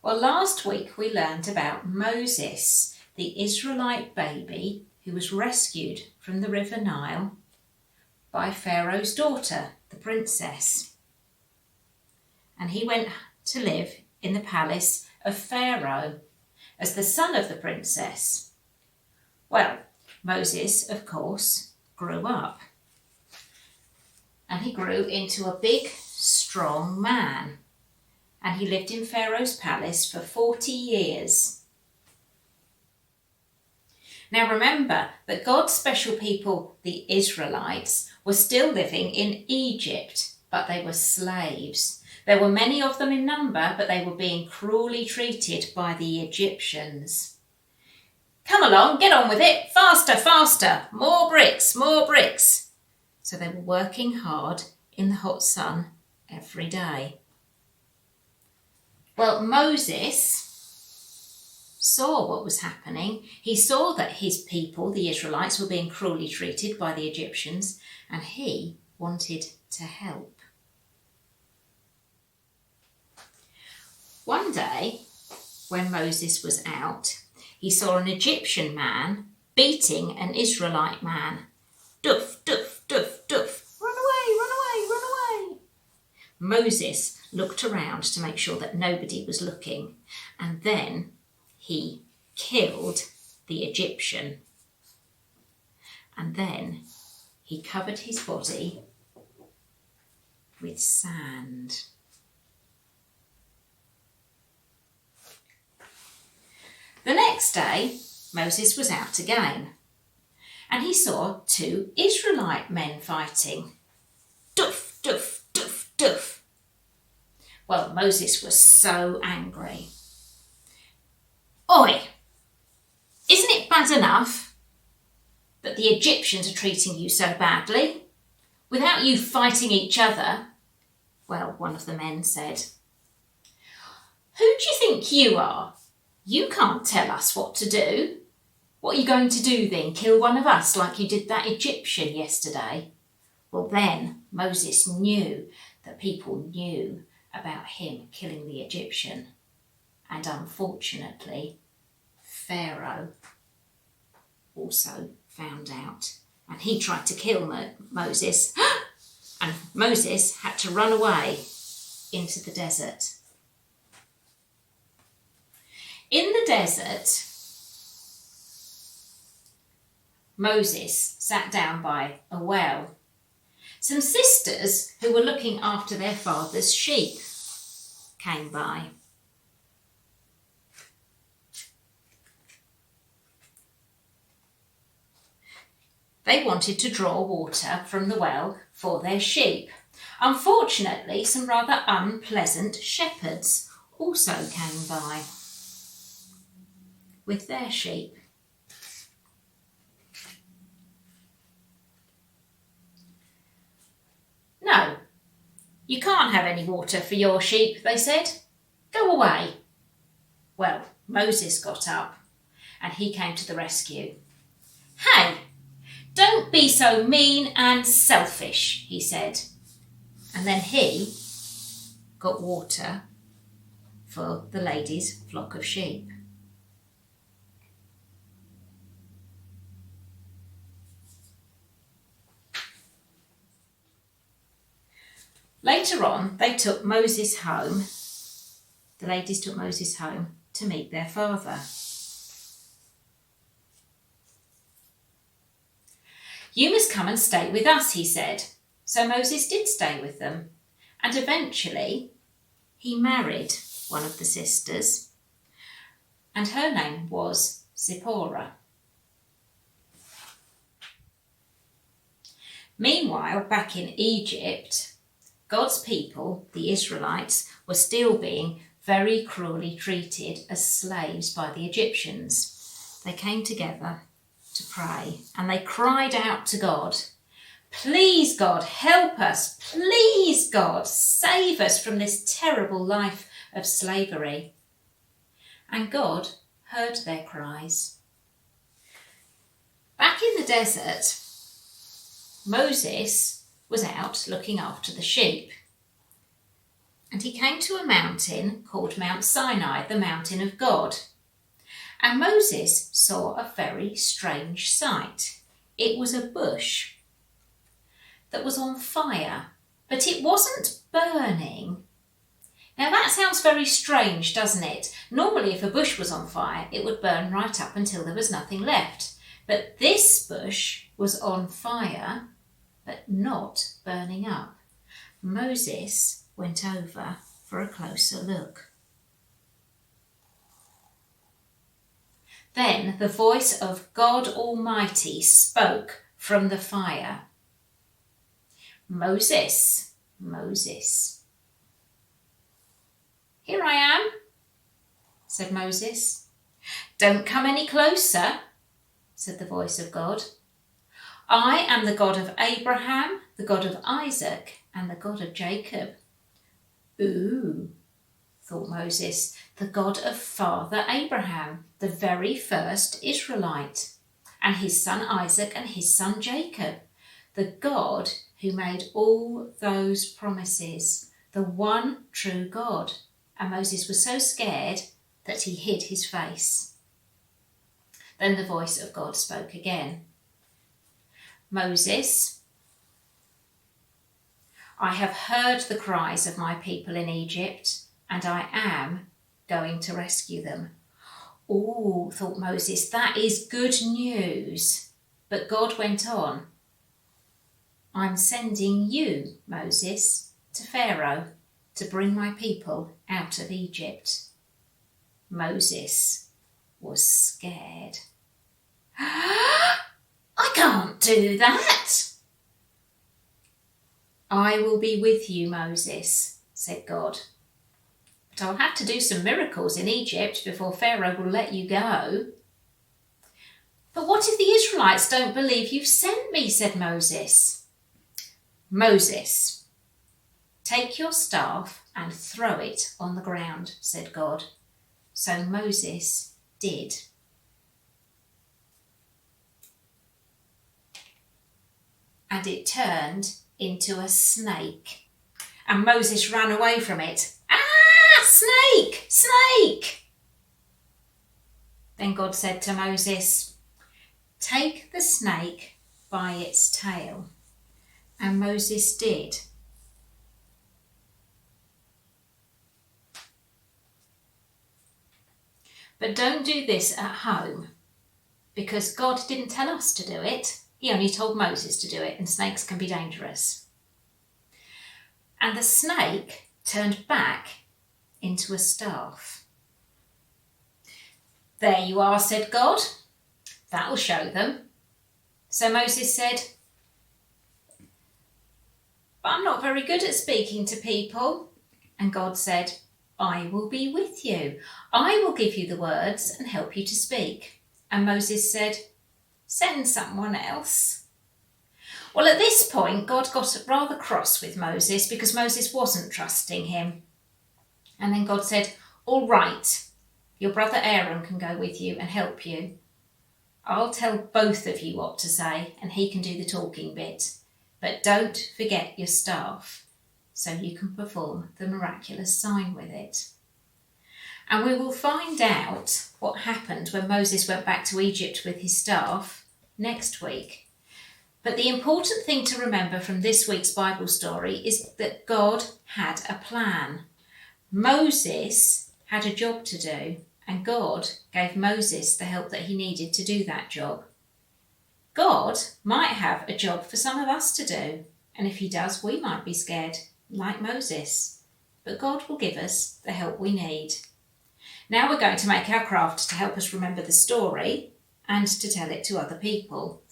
Well, last week we learned about Moses, the Israelite baby who was rescued from the River Nile by Pharaoh's daughter, the princess. And he went to live in the palace of Pharaoh as the son of the princess. Well, Moses, of course, grew up. And he grew into a big, strong man. And he lived in Pharaoh's palace for 40 years. Now remember that God's special people, the Israelites, were still living in Egypt, but they were slaves. There were many of them in number, but they were being cruelly treated by the Egyptians. Come along, get on with it, faster, faster, more bricks, more bricks. So they were working hard in the hot sun every day. Well, Moses saw what was happening. He saw that his people, the Israelites, were being cruelly treated by the Egyptians, and he wanted to help. One day, when Moses was out, he saw an Egyptian man beating an Israelite man. Duff, duff, duff, duff. Run away, run away, run away. Moses looked around to make sure that nobody was looking, and then he killed the Egyptian. And then he covered his body with sand. The next day, Moses was out again, and he saw 2 Israelite men fighting. Duff, duff, duff, duff. Well, Moses was so angry. Oi! Isn't it bad enough that the Egyptians are treating you so badly without you fighting each other? Well, one of the men said, who do you think you are? You can't tell us what to do. What are you going to do then? Kill one of us like you did that Egyptian yesterday? Well, then Moses knew that people knew about him killing the Egyptian. And unfortunately, Pharaoh also found out. And he tried to kill Moses. And Moses had to run away into the desert. In the desert, Moses sat down by a well. Some sisters who were looking after their father's sheep came by. They wanted to draw water from the well for their sheep. Unfortunately, some rather unpleasant shepherds also came by with their sheep. No, you can't have any water for your sheep, they said. Go away. Well, Moses got up and he came to the rescue. Hey, don't be so mean and selfish, he said. And then he got water for the lady's flock of sheep. Later on, they took Moses home. The ladies took Moses home to meet their father. You must come and stay with us, he said. So Moses did stay with them. And eventually, he married one of the sisters. And her name was Zipporah. Meanwhile, back in Egypt, God's people, the Israelites, were still being very cruelly treated as slaves by the Egyptians. They came together to pray and they cried out to God, please God, help us. Please God, save us from this terrible life of slavery. And God heard their cries. Back in the desert, Moses was out looking after the sheep. and he came to a mountain called Mount Sinai, the mountain of God. And Moses saw a very strange sight. It was a bush that was on fire, but it wasn't burning. Now that sounds very strange, doesn't it? Normally if a bush was on fire, it would burn right up until there was nothing left. But this bush was on fire, but not burning up. Moses went over for a closer look. Then the voice of God Almighty spoke from the fire. Moses, Moses. Here I am, said Moses. Don't come any closer, said the voice of God. I am the God of Abraham, the God of Isaac, and the God of Jacob. Ooh, thought Moses, the God of Father Abraham, the very first Israelite, and his son Isaac and his son Jacob, the God who made all those promises, the one true God. And Moses was so scared that he hid his face. Then the voice of God spoke again. Moses, I have heard the cries of my people in Egypt, and I am going to rescue them. Oh, thought Moses, that is good news. But God went on. I'm sending you, Moses, to Pharaoh to bring my people out of Egypt. Moses was scared. I can't do that. I will be with you, Moses, said God. But I'll have to do some miracles in Egypt before Pharaoh will let you go. But what if the Israelites don't believe you've sent me, said Moses. Moses, take your staff and throw it on the ground, said God. So Moses did. And it turned into a snake. And Moses ran away from it. Ah, snake, snake! Then God said to Moses, take the snake by its tail. And Moses did. But don't do this at home, because God didn't tell us to do it. He only told Moses to do it, and snakes can be dangerous. And the snake turned back into a staff. There you are, said God. That'll show them. So Moses said, but I'm not very good at speaking to people. And God said, I will be with you. I will give you the words and help you to speak. And Moses said, send someone else. Well, at this point, God got rather cross with Moses because Moses wasn't trusting him. And then God said, all right, your brother Aaron can go with you and help you. I'll tell both of you what to say and he can do the talking bit. But don't forget your staff so you can perform the miraculous sign with it. And we will find out what happened when Moses went back to Egypt with his staff next week. But the important thing to remember from this week's Bible story is that God had a plan. Moses had a job to do, and God gave Moses the help that he needed to do that job. God might have a job for some of us to do, and if he does, we might be scared, like Moses. But God will give us the help we need. Now we're going to make our craft to help us remember the story and to tell it to other people.